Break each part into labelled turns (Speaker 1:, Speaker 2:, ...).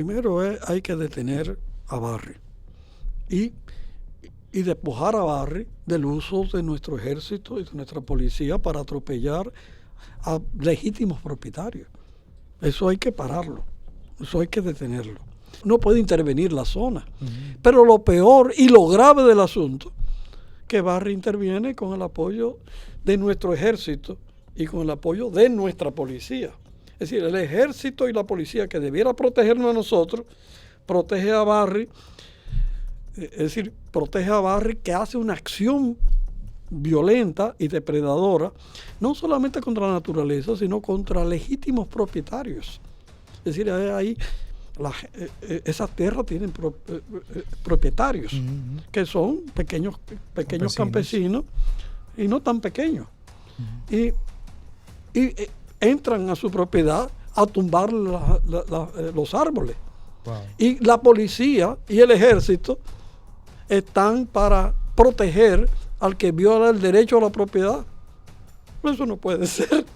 Speaker 1: Primero hay que detener a Barry y, y despojar a Barry del uso de nuestro ejército y de nuestra policía para atropellar a legítimos propietarios. Eso hay que pararlo, eso hay que detenerlo. No puede intervenir la zona. Pero lo peor y lo grave del asunto, que Barry interviene con el apoyo de nuestro ejército y con el apoyo de nuestra policía. Es decir, el ejército y la policía que debiera protegernos a nosotros, protege a Barry, es decir, protege a Barry que hace una acción violenta y depredadora, no solamente contra la naturaleza, sino contra legítimos propietarios. Es decir, ahí esas tierras tienen propietarios, que son pequeños campesinos y no tan pequeños. Y entran a su propiedad a tumbar los árboles.
Speaker 2: Wow.
Speaker 1: Y la policía y el ejército están para proteger al que viola el derecho a la propiedad. Eso no puede ser.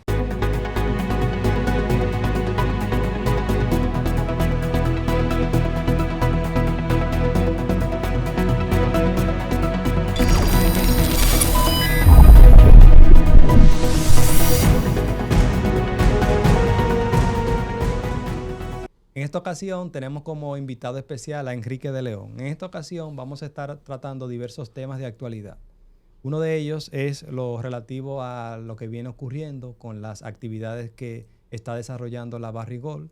Speaker 2: En esta ocasión tenemos como invitado especial a Enrique de León. En esta ocasión vamos a estar tratando diversos temas de actualidad. Uno de ellos es lo relativo a lo que viene ocurriendo con las actividades que está desarrollando la Barrigol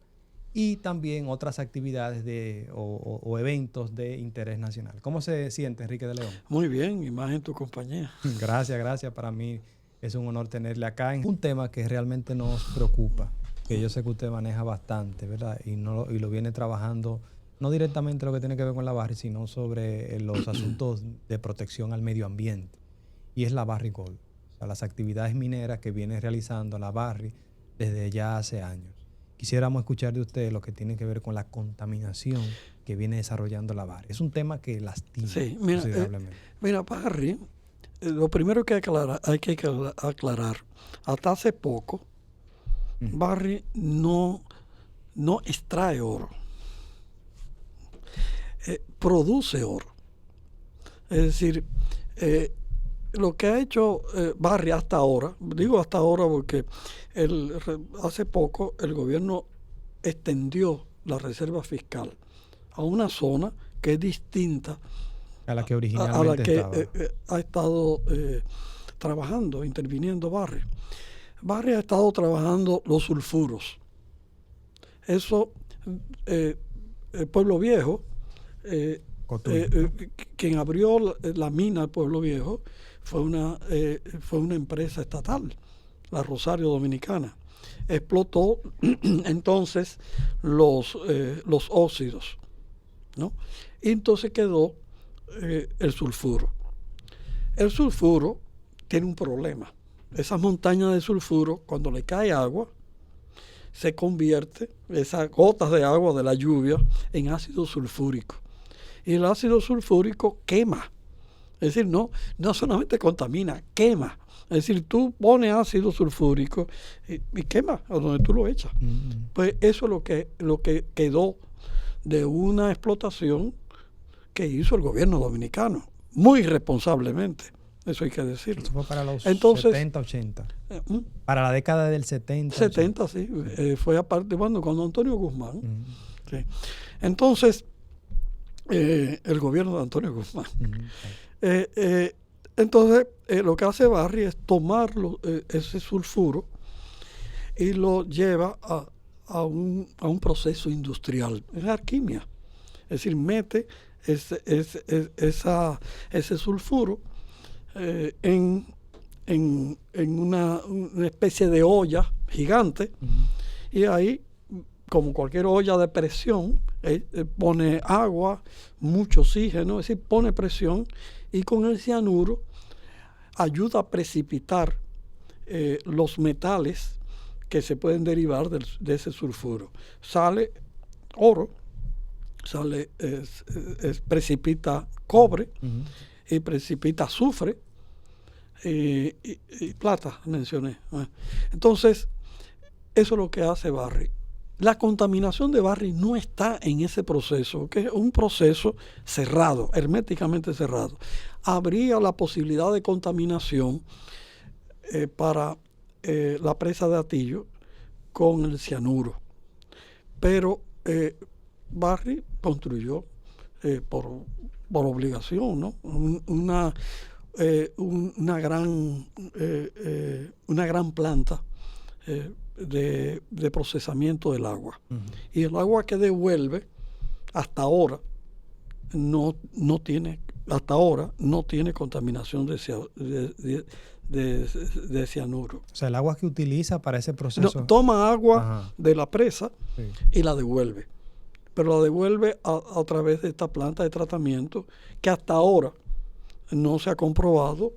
Speaker 2: y también otras actividades o eventos de interés nacional. ¿Cómo se siente, Enrique de León?
Speaker 1: Muy bien, y más en tu compañía.
Speaker 2: Gracias. Para mí es un honor tenerle acá en un tema que realmente nos preocupa, que yo sé que usted maneja bastante, ¿verdad? Y lo viene trabajando, no directamente lo que tiene que ver con la Barri, sino sobre los asuntos de protección al medio ambiente. Y es la Barrigol, o sea, las actividades mineras que viene realizando la Barri desde ya hace años. Quisiéramos escuchar de usted lo que tiene que ver con la contaminación que viene desarrollando la Barri. Es un tema que lastima considerablemente.
Speaker 1: Mira, Barri, lo primero que hay que aclarar, hasta hace poco, Barri no extrae oro, produce oro. Es decir, lo que ha hecho Barri hasta ahora, digo hasta ahora porque hace poco el gobierno extendió la reserva fiscal a una zona que es distinta
Speaker 2: a la que originalmente
Speaker 1: ha estado trabajando, interviniendo Barri. Barri ha estado trabajando los sulfuros. Eso, el Pueblo Viejo, quien abrió la mina del Pueblo Viejo fue una empresa estatal, la Rosario Dominicana. Explotó entonces los óxidos, ¿no? Y entonces quedó el sulfuro. El sulfuro tiene un problema. Esas montañas de sulfuro, cuando le cae agua, se convierte, esas gotas de agua de la lluvia, en ácido sulfúrico. Y el ácido sulfúrico quema. Es decir, no solamente contamina, quema. Es decir, tú pones ácido sulfúrico y quema a donde tú lo echas. Pues eso es lo que quedó de una explotación que hizo el gobierno dominicano, muy irresponsablemente. Eso hay que decirlo.
Speaker 2: Eso fue para los 70, 80. Para la década del 70.
Speaker 1: 70, 80. Sí. Fue aparte, cuando Antonio Guzmán. Sí. Entonces, el gobierno de Antonio Guzmán. Entonces, lo que hace Barri es tomar ese sulfuro y lo lleva a un proceso industrial. Es alquimia. Es decir, mete ese sulfuro en una especie de olla gigante, y ahí, como cualquier olla de presión, pone agua, mucho oxígeno, es decir, pone presión, y con el cianuro ayuda a precipitar los metales que se pueden derivar de ese sulfuro. Sale oro, precipita cobre, y precipita azufre y plata, mencioné. Entonces, eso es lo que hace Barri. la contaminación de Barry no está en ese proceso, que es un proceso cerrado, herméticamente cerrado. Habría la posibilidad de contaminación para la presa de Atillo con el cianuro, pero Barry construyó por obligación, ¿no? una gran planta de procesamiento del agua. Uh-huh. Y el agua que devuelve hasta ahora no tiene contaminación de cianuro.
Speaker 2: O sea, el agua que utiliza para ese proceso.
Speaker 1: Toma agua de la presa y la devuelve. Pero la devuelve a través de esta planta de tratamiento que hasta ahora no se ha comprobado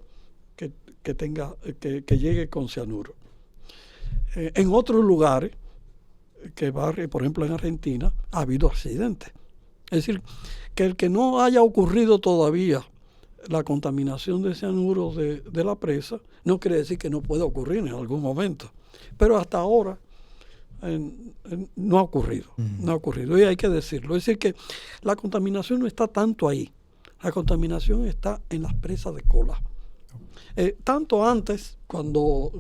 Speaker 1: que llegue con cianuro. En otros lugares, por ejemplo en Argentina, ha habido accidentes. Es decir, que el que no haya ocurrido todavía la contaminación de cianuro de la presa, no quiere decir que no pueda ocurrir en algún momento. Pero hasta ahora no ha ocurrido. No ha ocurrido. Y hay que decirlo. Es decir, que la contaminación no está tanto ahí. La contaminación está en las presas de cola. Tanto antes, cuando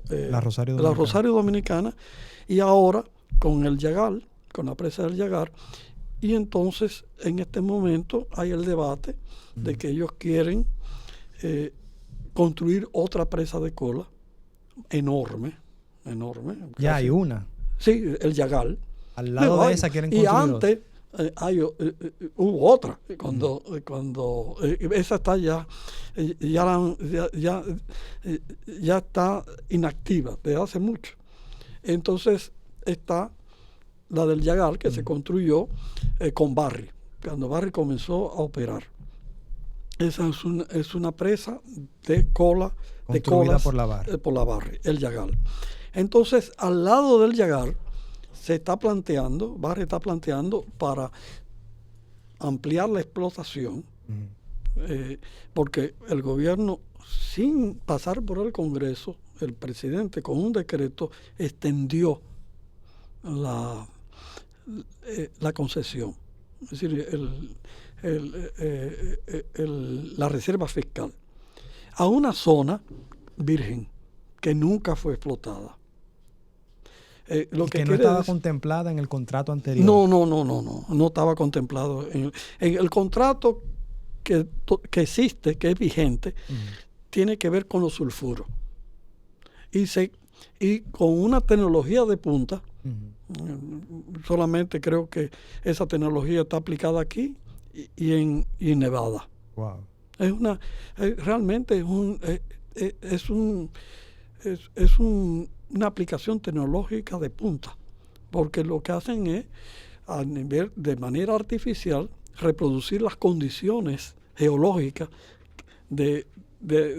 Speaker 2: la
Speaker 1: Rosario Dominicana, y ahora con el Yagal, con la presa del Yagar. Y entonces, en este momento, hay el debate de que ellos quieren construir otra presa de cola enorme.
Speaker 2: Ya hay una.
Speaker 1: Sí, el Yagal.
Speaker 2: Al lado de esa quieren construir.
Speaker 1: Y antes hubo otra. Cuando esa está ya está inactiva desde hace mucho. Entonces está la del Yagal, que se construyó con Barry, cuando Barry comenzó a operar. Esa es una presa de cola,
Speaker 2: construida por la
Speaker 1: Barry, el Yagal. Entonces, al lado del Yagal, Barry está planteando para ampliar la explotación, porque el gobierno, sin pasar por el Congreso, el presidente con un decreto extendió la concesión, es decir, la reserva fiscal, a una zona virgen que nunca fue explotada.
Speaker 2: Lo que no estaba contemplada en el contrato anterior.
Speaker 1: No estaba contemplado. En el contrato que existe, que es vigente, tiene que ver con los sulfuros. Y con una tecnología de punta, solamente creo que esa tecnología está aplicada aquí y en Nevada.
Speaker 2: Wow.
Speaker 1: Realmente es una aplicación tecnológica de punta, porque lo que hacen es, a nivel de manera artificial, reproducir las condiciones geológicas de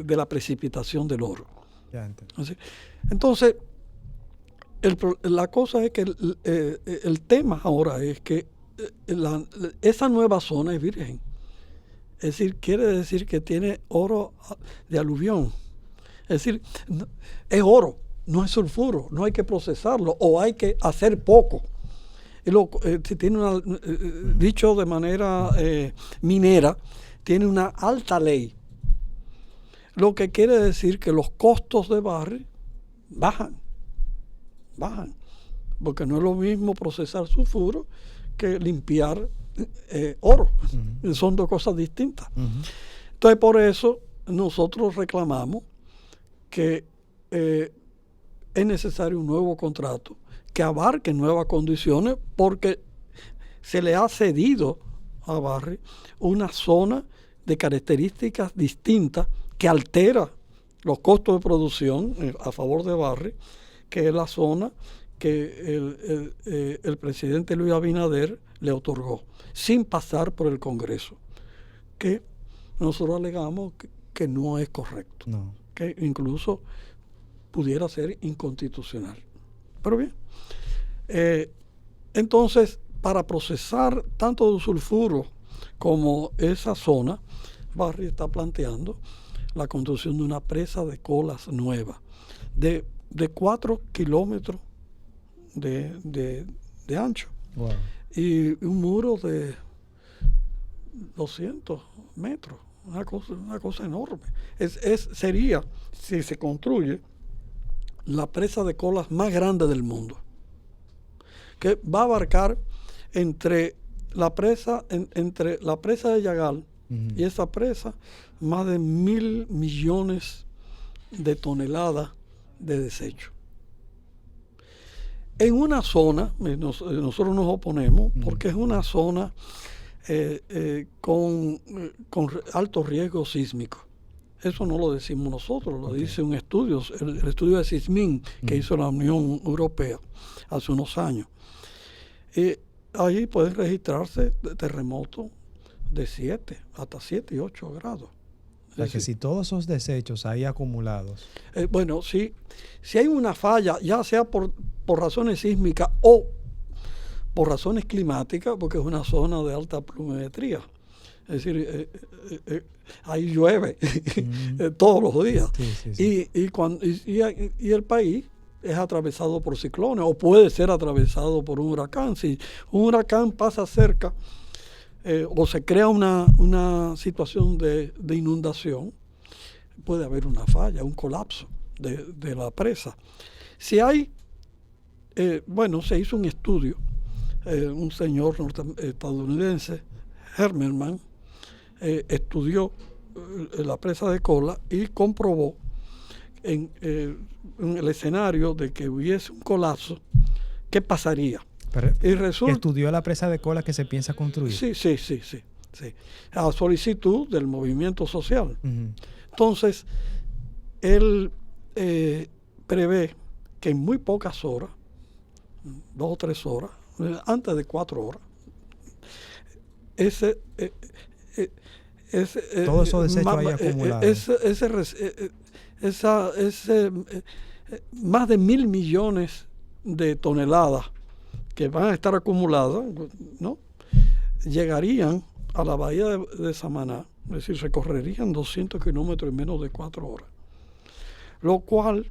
Speaker 1: la precipitación del oro. Entonces, la cosa es que el tema ahora es que esa nueva zona es virgen. Es decir, quiere decir que tiene oro de aluvión. Es decir, es oro, no es sulfuro, no hay que procesarlo o hay que hacer poco. Si tiene dicho de manera minera, tiene una alta ley. Lo que quiere decir que los costos de Barry bajan. Porque no es lo mismo procesar sulfuro que limpiar oro. Son dos cosas distintas. Entonces, por eso nosotros reclamamos que es necesario un nuevo contrato que abarque nuevas condiciones, porque se le ha cedido a Barry una zona de características distintas que altera los costos de producción a favor de Barry, que es la zona que el presidente Luis Abinader le otorgó, sin pasar por el Congreso, que nosotros alegamos que no es correcto, que incluso pudiera ser inconstitucional. Pero bien, entonces, para procesar tanto sulfuro como esa zona, Barry está planteando la construcción de una presa de colas nueva de 4 kilómetros de ancho.
Speaker 2: Wow.
Speaker 1: Y un muro de 200 metros, una cosa enorme. Sería, si se construye, la presa de colas más grande del mundo, que va a abarcar entre la presa de Yagal y esa presa más de 1.000 millones de toneladas de desecho. En una zona, nosotros nos oponemos porque es una zona con alto riesgo sísmico. Eso no lo decimos nosotros, lo dice un estudio, el estudio de SISMIN que hizo la Unión Europea hace unos años. Ahí pueden registrarse terremotos de 7 hasta 7 y 8 grados.
Speaker 2: O sea, que si todos esos desechos ahí acumulados...
Speaker 1: bueno, si hay una falla, ya sea por razones sísmicas o por razones climáticas, porque es una zona de alta pluviometría. Es decir, ahí llueve todos los días. Sí. Y el país es atravesado por ciclones o puede ser atravesado por un huracán. Si un huracán pasa cerca o se crea una situación de inundación, puede haber una falla, un colapso de la presa. Si hay, se hizo un estudio, un señor estadounidense, Hermelman, estudió la presa de Cola y comprobó en el escenario de que hubiese un colapso, ¿qué pasaría?
Speaker 2: Y resulta, ¿estudió la presa de Cola que se piensa construir?
Speaker 1: Sí. A solicitud del movimiento social. Entonces, él prevé que en muy pocas horas, 2 o 3 horas, antes de 4 horas,
Speaker 2: todo eso desecho ahí acumulado.
Speaker 1: Más de 1.000 millones de toneladas que van a estar acumuladas, ¿no?, llegarían a la bahía de Samaná, es decir, recorrerían 200 kilómetros en menos de 4 horas, lo cual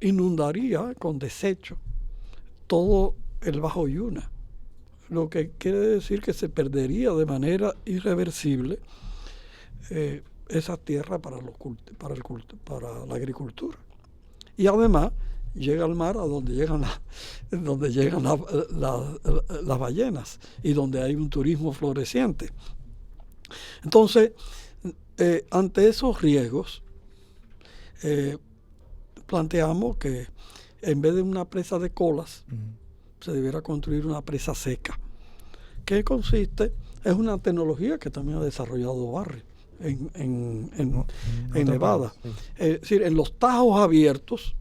Speaker 1: inundaría con desecho todo el Bajo Yuna, lo que quiere decir que se perdería de manera irreversible esa tierra para la agricultura. Y además llega al mar a donde llegan las ballenas y donde hay un turismo floreciente. Entonces, ante esos riesgos, planteamos que en vez de una presa de colas, se debiera construir una presa seca, que es una tecnología que también ha desarrollado Barrick en Nevada. Sí. Es decir, en los tajos abiertos,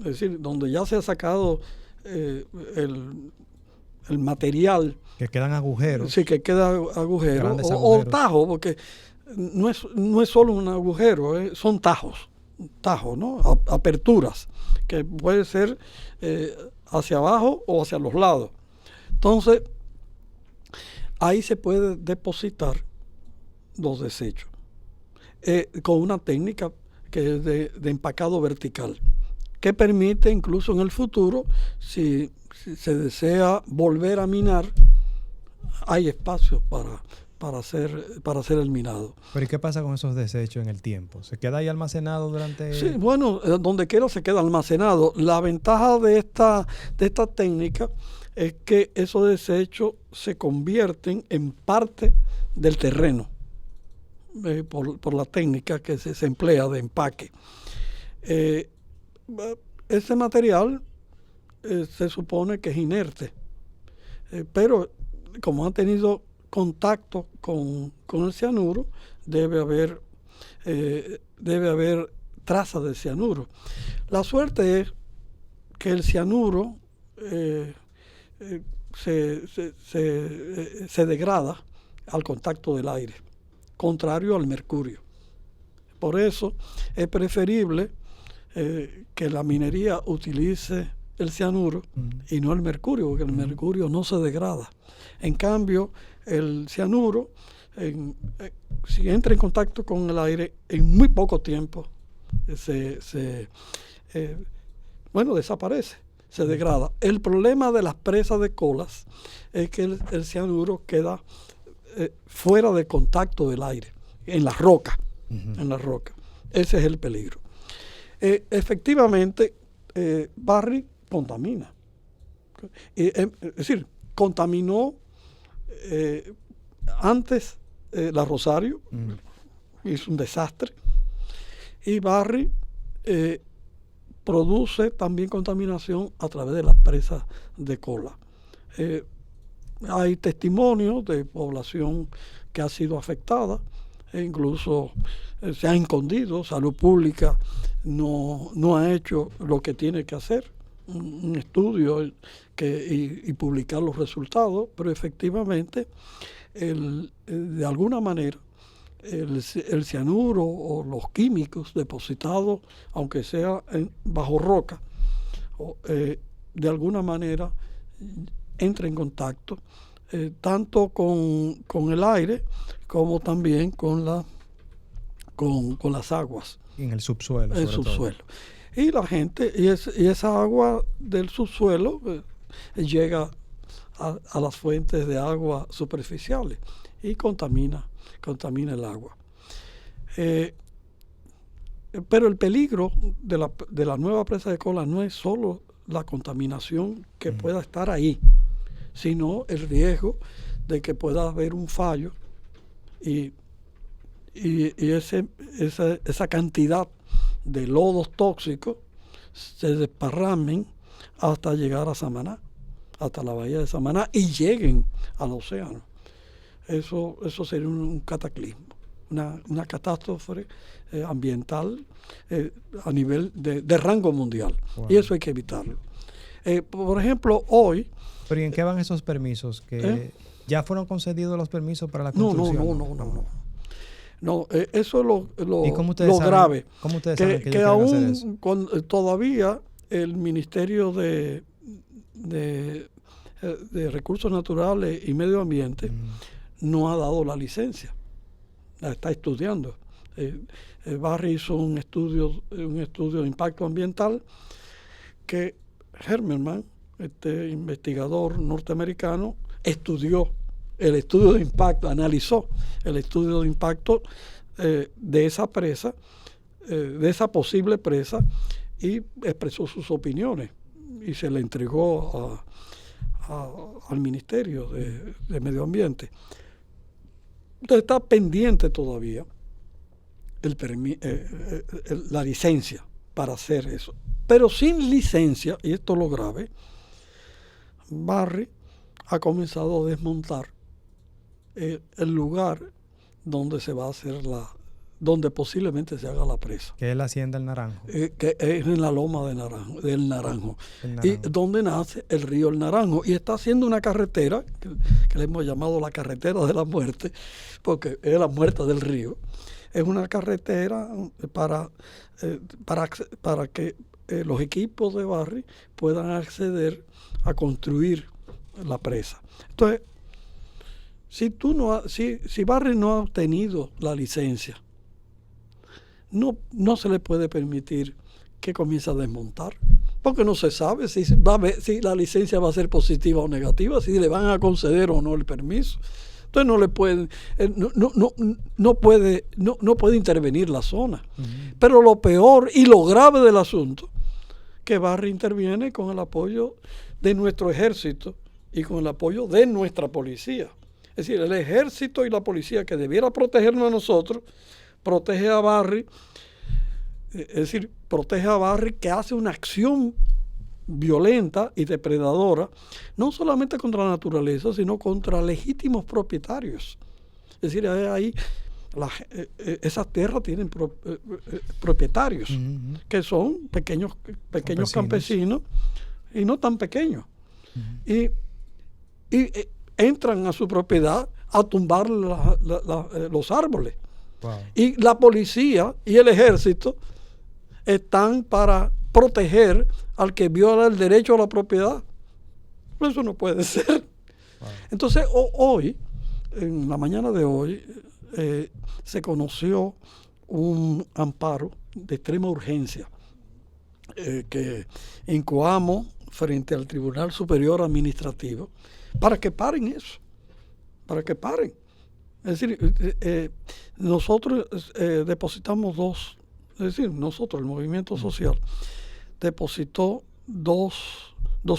Speaker 1: es decir, donde ya se ha sacado el material.
Speaker 2: Que quedan agujeros.
Speaker 1: Sí, que queda agujero. O tajo, porque no es solo un agujero, son tajos, ¿no? Aperturas, que puede ser hacia abajo o hacia los lados. Entonces, ahí se puede depositar los desechos con una técnica que es de empacado vertical, que permite incluso en el futuro, si se desea volver a minar, hay espacio para hacer el minado.
Speaker 2: ¿Pero y qué pasa con esos desechos en el tiempo? ¿Se queda ahí almacenado durante...?
Speaker 1: Sí, bueno, donde quiera se queda almacenado. La ventaja de esta técnica es que esos desechos se convierten en parte del terreno por la técnica que se emplea de empaque. Ese material se supone que es inerte, pero como ha tenido contacto con el cianuro, debe haber trazas de cianuro. La suerte es que el cianuro se degrada al contacto del aire, contrario al mercurio. Por eso es preferible que la minería utilice el cianuro y no el mercurio, porque el mercurio no se degrada. En cambio, el cianuro, si entra en contacto con el aire, en muy poco tiempo desaparece. se degrada. El problema de las presas de colas es que el cianuro queda fuera de contacto del aire, en la roca. En la roca. Ese es el peligro. Efectivamente, Barry contamina. Es decir, contaminó antes la Rosario, hizo un desastre, y Barry produce también contaminación a través de las presas de cola. Hay testimonios de población que ha sido afectada, e incluso se ha escondido. Salud Pública no ha hecho lo que tiene que hacer, un estudio y publicar los resultados, pero efectivamente de alguna manera el cianuro o los químicos depositados, aunque sea bajo roca, de alguna manera entra en contacto tanto con el aire como también con las aguas.
Speaker 2: En el subsuelo.
Speaker 1: El subsuelo. Y la gente, y esa agua del subsuelo llega a las fuentes de agua superficiales y contamina el agua. Pero el peligro de la nueva presa de cola no es solo la contaminación que pueda estar ahí, sino el riesgo de que pueda haber un fallo y esa cantidad de lodos tóxicos se desparramen hasta llegar a Samaná, hasta la bahía de Samaná, y lleguen al océano. Eso sería un cataclismo, una catástrofe ambiental a nivel de rango mundial. Wow. Y eso hay que evitarlo. Por ejemplo, hoy...
Speaker 2: ¿Pero y en qué van esos permisos? ¿Que ya fueron concedidos los permisos para la construcción?
Speaker 1: No, eso es
Speaker 2: lo
Speaker 1: grave.
Speaker 2: ¿Cómo ustedes saben
Speaker 1: que aún todavía el Ministerio de Recursos Naturales y Medio Ambiente no ha dado la licencia. La está estudiando. Barry hizo un estudio de impacto ambiental que Hermelman, este investigador norteamericano, estudió el estudio de impacto, analizó el estudio de impacto de esa presa, de esa posible presa, y expresó sus opiniones y se le entregó al Ministerio de Medio Ambiente. Entonces está pendiente todavía la licencia para hacer eso. Pero sin licencia, y esto es lo grave, Barry ha comenzado a desmontar el lugar donde se va a hacer donde posiblemente se haga la presa.
Speaker 2: Que es la Hacienda del Naranjo.
Speaker 1: Que es en la loma del Naranjo. Y donde nace el río El Naranjo. Y está haciendo una carretera, que le hemos llamado la carretera de la muerte, porque es la muerte del río. Es una carretera para que los equipos de Barry puedan acceder a construir la presa. Entonces, si Barry no ha obtenido la licencia, no se le puede permitir que comience a desmontar, porque no se sabe si la licencia va a ser positiva o negativa, si le van a conceder o no el permiso. Entonces no le pueden, no puede intervenir la zona. Pero lo peor y lo grave del asunto, que Barry interviene con el apoyo de nuestro ejército y con el apoyo de nuestra policía. Es decir, el ejército y la policía, que debiera protegernos a nosotros, protege a Barry, que hace una acción violenta y depredadora, no solamente contra la naturaleza, sino contra legítimos propietarios. Es decir, ahí esas tierras tienen propietarios, que son pequeños campesinos y no tan pequeños. Y entran a su propiedad a tumbar los árboles. Wow. Y la policía y el ejército están para proteger al que viola el derecho a la propiedad. Eso no puede ser. Wow. Entonces, hoy, en la mañana de hoy, se conoció un amparo de extrema urgencia que en Coamo frente al Tribunal Superior Administrativo para que paren eso, para que paren. Es decir, nosotros depositamos nosotros, el movimiento social, depositó dos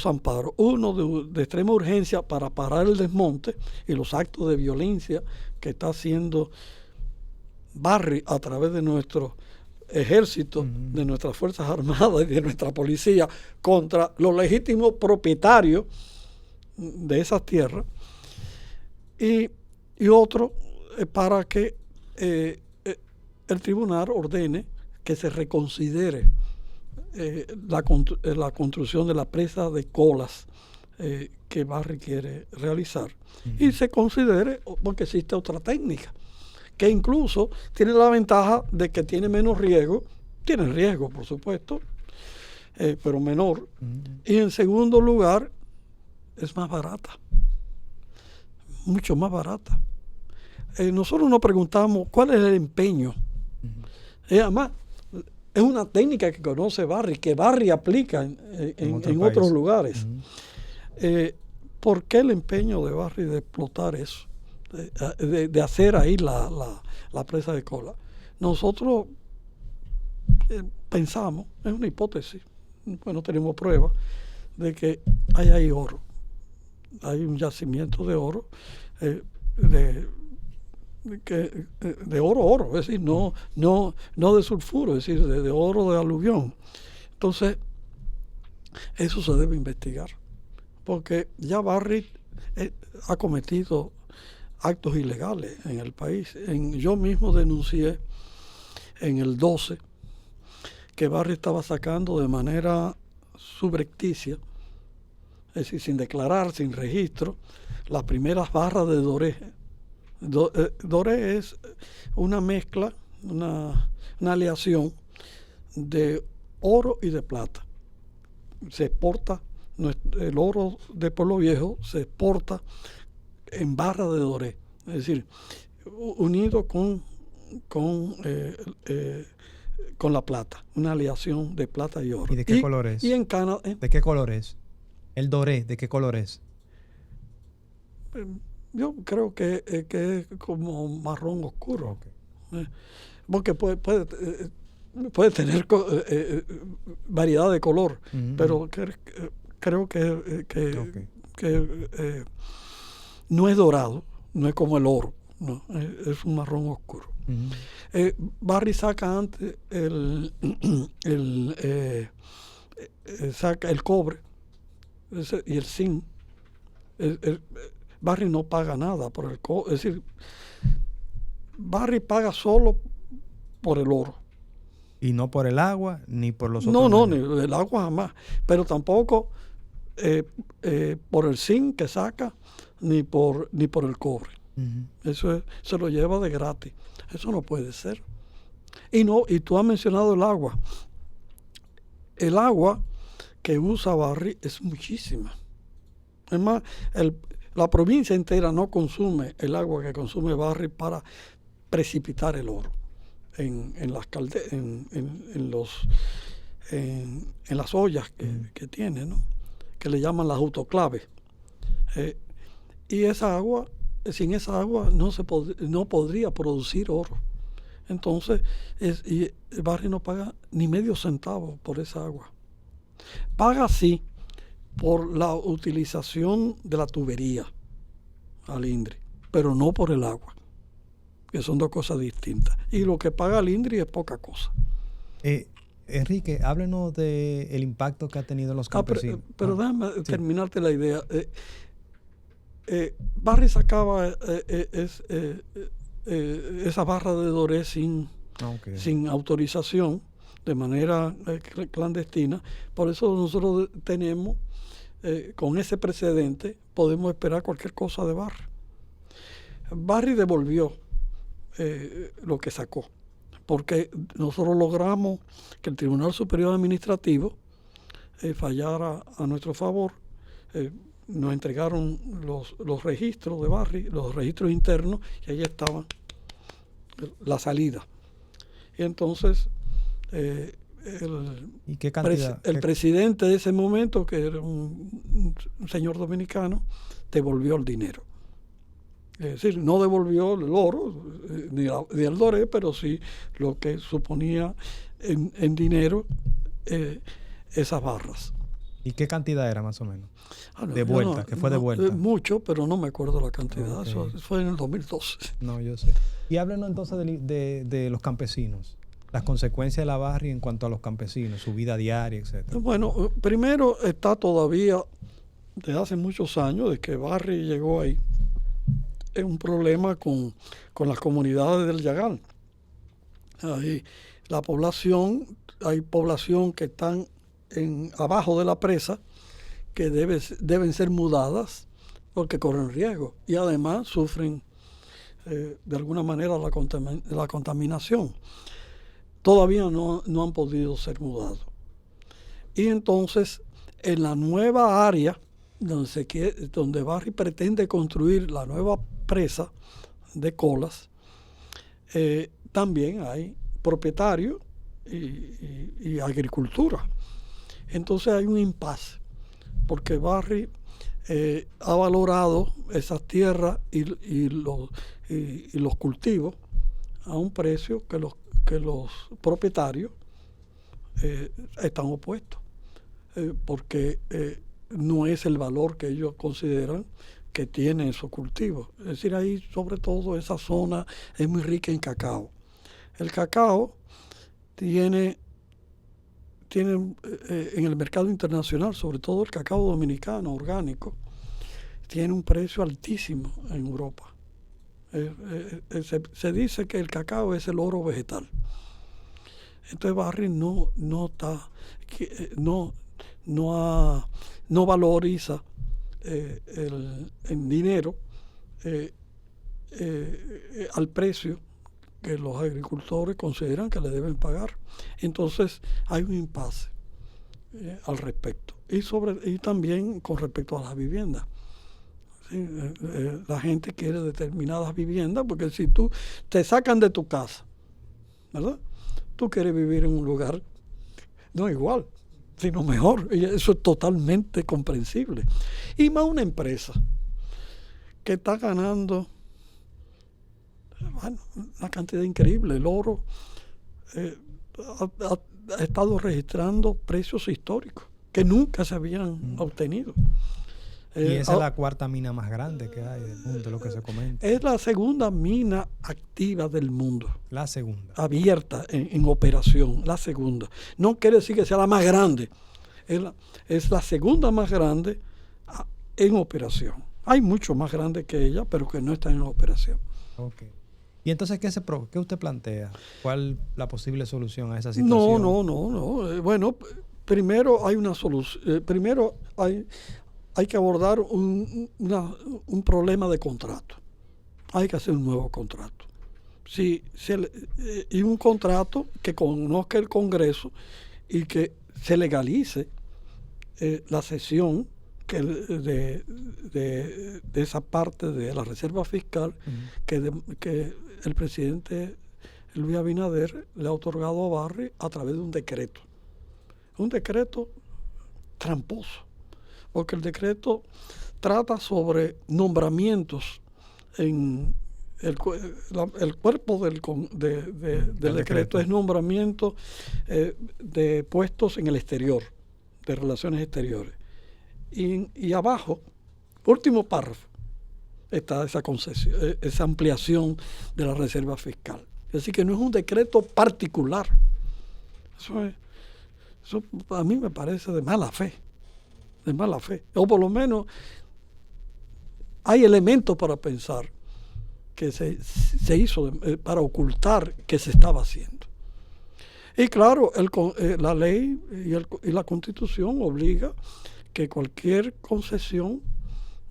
Speaker 1: amparos. Uno de extrema urgencia para parar el desmonte y los actos de violencia que está haciendo Barry a través de nuestro ejército, de nuestras Fuerzas Armadas y de nuestra policía contra los legítimos propietarios de esas tierras. Y otro para que el tribunal ordene que se reconsidere la construcción de la presa de Colas que Barry quiere realizar, y se considere, porque existe otra técnica que incluso tiene la ventaja de que tiene menos riesgo, tiene riesgo por supuesto, pero menor, y en segundo lugar es más barata, mucho más barata. Nosotros nos preguntamos cuál es el empeño. Además, es una técnica que conoce Barry, que Barry aplica en otros lugares. ¿Por qué el empeño de Barry de explotar eso? De hacer ahí la presa de Cola. Nosotros pensamos, es una hipótesis, pues no tenemos pruebas, de que hay ahí oro. Hay un yacimiento de oro, de oro, es decir, no de sulfuro, es decir, de oro de aluvión. Entonces, eso se debe investigar, porque ya Barry ha cometido actos ilegales en el país. Yo mismo denuncié en el 12 que Barry estaba sacando de manera subrepticia, es decir, sin declarar, sin registro, las primeras barras de doré. Doré es una mezcla, una aleación de oro y de plata. Se exporta, el oro de Pueblo Viejo se exporta en barra de doré, es decir, unido con la plata, una aleación de plata y oro.
Speaker 2: ¿Y de qué color es?
Speaker 1: Y en Canadá,
Speaker 2: ¿de qué color es? El doré, ¿de qué color es?
Speaker 1: Yo creo que es como marrón oscuro.
Speaker 2: Okay.
Speaker 1: Porque puede tener variedad de color, pero creo que no es dorado, no es como el oro, no, es un marrón oscuro. Barry saca antes saca el cobre y el zinc. Barry no paga nada por el cobre, es decir, Barry paga solo por el oro.
Speaker 2: Y no por el agua, ni por los otros.
Speaker 1: No, ni el agua jamás, pero tampoco por el zinc que saca, ni por el cobre. Eso se lo lleva de gratis. Eso no puede ser. Y tú has mencionado el agua. El agua que usa Barry es muchísima. Es más, la provincia entera no consume el agua que consume Barry para precipitar el oro en las ollas que tiene, ¿no? Que le llaman las autoclaves. Y esa agua, sin esa agua no podría producir oro. Entonces, y Barry no paga ni medio centavo por esa agua. Paga sí por la utilización de la tubería al INDRI, pero no por el agua, que son dos cosas distintas. Y lo que paga el INDRI es poca cosa.
Speaker 2: Enrique, háblenos del impacto que ha tenido en los campesinos.
Speaker 1: Pero déjame terminarte la idea. Barry sacaba esa barra de doré sin autorización, de manera clandestina. Por eso nosotros tenemos, con ese precedente, podemos esperar cualquier cosa de Barry. Barry devolvió lo que sacó, porque nosotros logramos que el Tribunal Superior Administrativo fallara a nuestro favor. Nos entregaron los registros de Barry, los registros internos, y ahí estaban la salida. Y entonces
Speaker 2: ¿Y qué cantidad?
Speaker 1: El presidente de ese momento, que era un señor dominicano, devolvió el dinero. Es decir, no devolvió el oro, ni el doré, pero sí lo que suponía en dinero esas barras.
Speaker 2: ¿Y qué cantidad era más o menos? De
Speaker 1: Yo
Speaker 2: vuelta, que fue de vuelta.
Speaker 1: Mucho, pero no me acuerdo la cantidad.
Speaker 2: Okay.
Speaker 1: Eso fue en el 2012.
Speaker 2: No, yo sé. Y háblenos entonces de los campesinos, las consecuencias de la barri en cuanto a los campesinos, su vida diaria, etc.
Speaker 1: Bueno, primero está todavía, desde hace muchos años, de que Barry llegó ahí, es un problema con las comunidades del Yagal. Ahí, la población, hay población que están abajo de la presa, que deben ser mudadas porque corren riesgo y además sufren de alguna manera la contaminación. Todavía no han podido ser mudados. Y entonces, en la nueva área donde Barry pretende construir la nueva presa de Colas, también hay propietarios y agricultura. Entonces hay un impasse, porque Barry ha valorado esas tierras y los cultivos a un precio que los propietarios están opuestos, porque no es el valor que ellos consideran que tienen esos cultivos. Es decir, ahí sobre todo esa zona es muy rica en cacao. El cacao tiene en el mercado internacional, sobre todo el cacao dominicano orgánico, tiene un precio altísimo en Europa. Se dice que el cacao es el oro vegetal. Entonces Barry no valoriza el dinero al precio que los agricultores consideran que le deben pagar. Entonces hay un impasse al respecto. Y también con respecto a las viviendas. ¿Sí? La gente quiere determinadas viviendas, porque si tú te sacan de tu casa, ¿verdad? Tú quieres vivir en un lugar no igual, sino mejor. Y eso es totalmente comprensible. Y más una empresa que está ganando una cantidad increíble. El oro ha estado registrando precios históricos que nunca se habían obtenido.
Speaker 2: Y esa es la cuarta mina más grande que hay del mundo, lo que se comenta.
Speaker 1: Es la segunda mina activa del mundo.
Speaker 2: La segunda.
Speaker 1: Abierta en operación, la segunda. No quiere decir que sea la más grande. Es la segunda más grande en operación. Hay mucho más grande que ella, pero que no están en operación.
Speaker 2: Ok. ¿Y entonces qué usted plantea? ¿Cuál la posible solución a esa situación?
Speaker 1: No. Bueno, primero hay una solución. Primero hay que abordar un problema de contrato. Hay que hacer un nuevo contrato. Y un contrato que conozca el Congreso y que se legalice la cesión de esa parte de la reserva fiscal que el presidente Luis Abinader le ha otorgado a Barry a través de un decreto. Un decreto tramposo, porque el decreto trata sobre nombramientos en el cuerpo del decreto es nombramiento de puestos en el exterior, de relaciones exteriores. Y abajo, último párrafo, está esa concesión, esa ampliación de la reserva fiscal. Es decir, que no es un decreto particular. Eso a mí me parece de mala fe. O por lo menos hay elementos para pensar que se hizo para ocultar que se estaba haciendo. Y claro, la ley y la Constitución obliga que cualquier concesión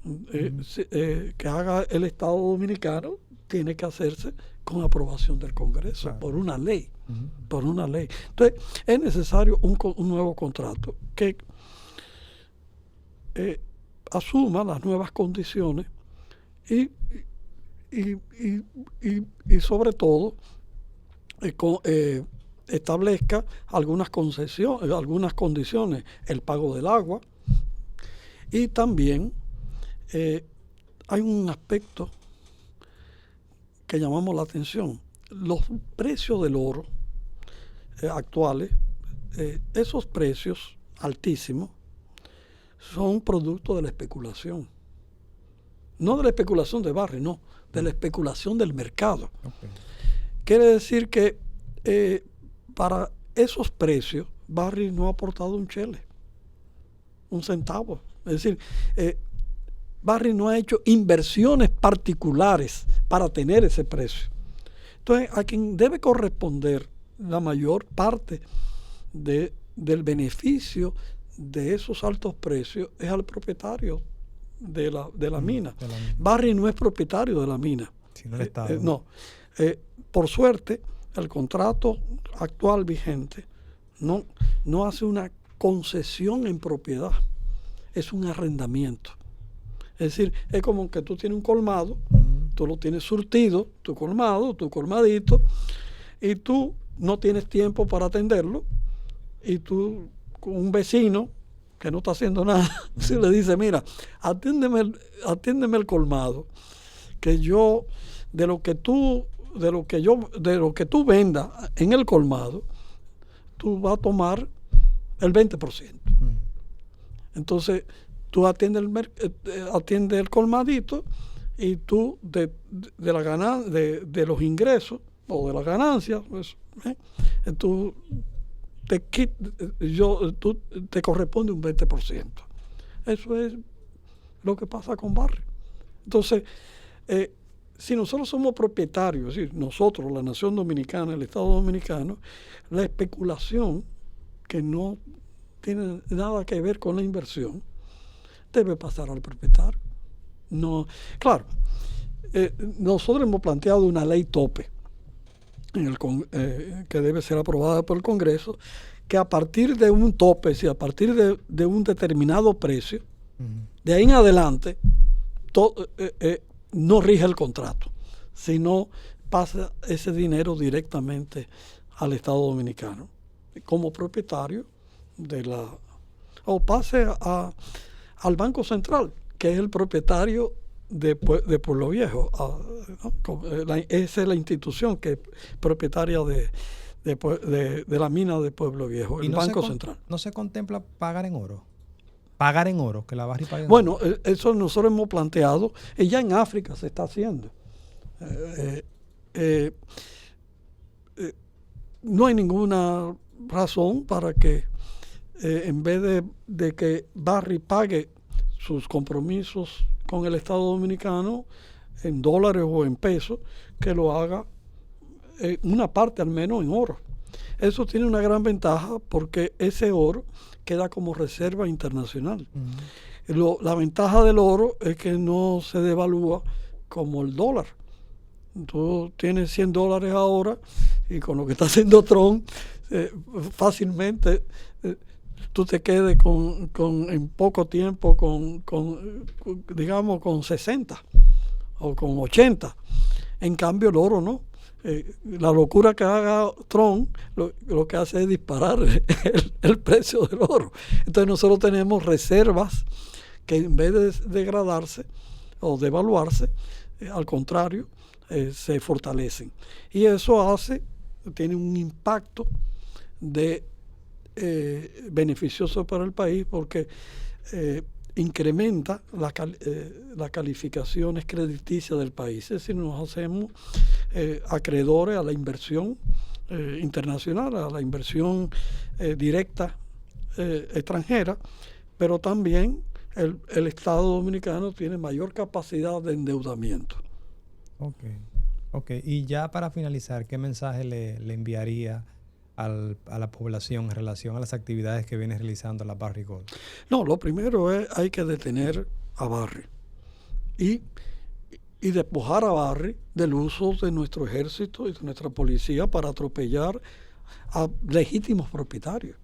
Speaker 1: que haga el Estado Dominicano tiene que hacerse con aprobación del Congreso, claro, por una ley. Entonces, es necesario un nuevo contrato que asuma las nuevas condiciones y sobre todo establezca algunas condiciones, el pago del agua, y también hay un aspecto que llamamos la atención. Los precios del oro actuales, esos precios altísimos, son producto de la especulación. No de la especulación de Barry, no, de la especulación del mercado. Okay. Quiere decir que para esos precios, Barry no ha aportado un chele, un centavo. Es decir, Barry no ha hecho inversiones particulares para tener ese precio. Entonces, a quien debe corresponder la mayor parte del beneficio de esos altos precios es al propietario de la mina. Barry no es propietario de la mina.
Speaker 2: Sino el Estado.
Speaker 1: No. Por suerte, el contrato actual vigente no hace una concesión en propiedad, es un arrendamiento. Es decir, es como que tú tienes un colmado, tú lo tienes surtido, tu colmado, tu colmadito, y tú no tienes tiempo para atenderlo, y tú, con un vecino que no está haciendo nada, si le dice, mira, atiéndeme el colmado, que yo, de lo que tú vendas en el colmado, tú vas a tomar el 20%. Entonces, tú atiendes el colmadito, y tú de los ingresos o de las ganancias, pues, tú te corresponde un 20%. Eso es lo que pasa con Barry. Entonces, si nosotros somos propietarios, es decir, nosotros, la nación dominicana, el Estado dominicano, la especulación, que no tiene nada que ver con la inversión, debe pasar al propietario. No, claro, nosotros hemos planteado una ley tope que debe ser aprobada por el Congreso, que a partir de un tope, a partir de un determinado precio, de ahí en adelante, no rige el contrato, sino pasa ese dinero directamente al Estado dominicano como propietario o pase al Banco Central, que es el propietario de Pueblo Viejo. Esa es la institución que es propietaria de la mina de Pueblo Viejo, el Banco Central.
Speaker 2: ¿No se contempla pagar en oro? Pagar en oro, que la Barry pague en
Speaker 1: oro.
Speaker 2: Bueno,
Speaker 1: eso nosotros hemos planteado, y ya en África se está haciendo. No hay ninguna razón para que en vez de que Barry pague sus compromisos con el Estado dominicano en dólares o en pesos, que lo haga una parte al menos en oro. Eso tiene una gran ventaja porque ese oro queda como reserva internacional. La ventaja del oro es que no se devalúa como el dólar. Tú tienes $100 ahora, y con lo que está haciendo Trump, fácilmente tú te quedes en poco tiempo digamos con 60 o con 80. En cambio el oro no. La locura que haga Trump lo que hace es disparar el precio del oro. Entonces nosotros tenemos reservas que en vez de degradarse o devaluarse, al contrario, se fortalecen. Y eso tiene un impacto beneficioso para el país, porque incrementa las calificaciones crediticias del país. Es decir, nos hacemos acreedores a la inversión internacional, a la inversión directa extranjera, pero también el Estado dominicano tiene mayor capacidad de endeudamiento.
Speaker 2: Ok. Y ya para finalizar, ¿qué mensaje le enviaría a la población en relación a las actividades que viene realizando la Barrick Gold?
Speaker 1: No, lo primero es hay que detener a Barrick y despojar a Barrick del uso de nuestro ejército y de nuestra policía para atropellar a legítimos propietarios.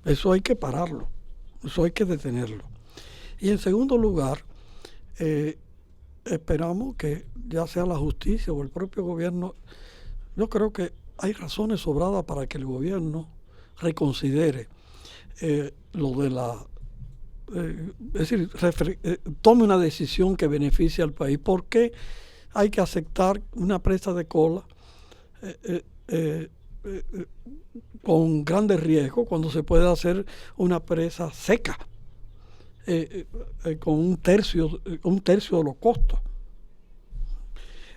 Speaker 1: Eso hay que pararlo, eso hay que detenerlo. Y en segundo lugar, esperamos que ya sea la justicia o el propio gobierno. Yo creo que hay razones sobradas para que el gobierno reconsidere lo de la... es decir, tome una decisión que beneficie al país. ¿Por qué hay que aceptar una presa de cola con grandes riesgos cuando se puede hacer una presa seca con un tercio de los costos?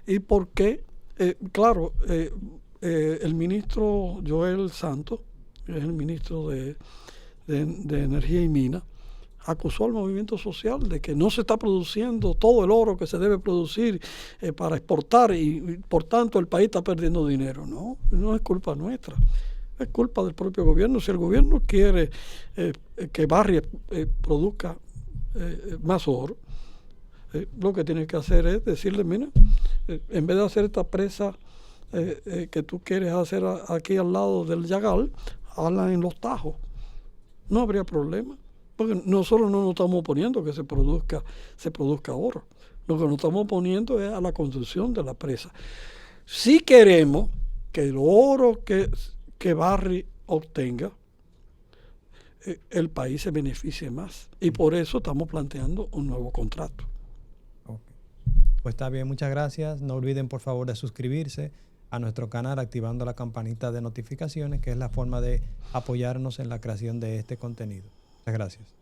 Speaker 1: ¿Y por qué? Claro, el ministro Joel Santos, que es el ministro de Energía y Minas, acusó al movimiento social de que no se está produciendo todo el oro que se debe producir para exportar y por tanto el país está perdiendo dinero. No, no es culpa nuestra, es culpa del propio gobierno. Si el gobierno quiere que Barrick produzca más oro, lo que tiene que hacer es decirle, mira, en vez de hacer esta presa que tú quieres hacer aquí al lado del Yagal, hazla en Los Tajos. No habría problema, porque nosotros no nos estamos oponiendo a que se produzca oro. Lo que nos estamos oponiendo es a la construcción de la presa. Si queremos que el oro que Barrick obtenga, el país se beneficie más. Y por eso estamos planteando un nuevo contrato.
Speaker 2: Okay. Pues está bien, muchas gracias. No olviden por favor de suscribirse a nuestro canal activando la campanita de notificaciones, que es la forma de apoyarnos en la creación de este contenido. Muchas gracias.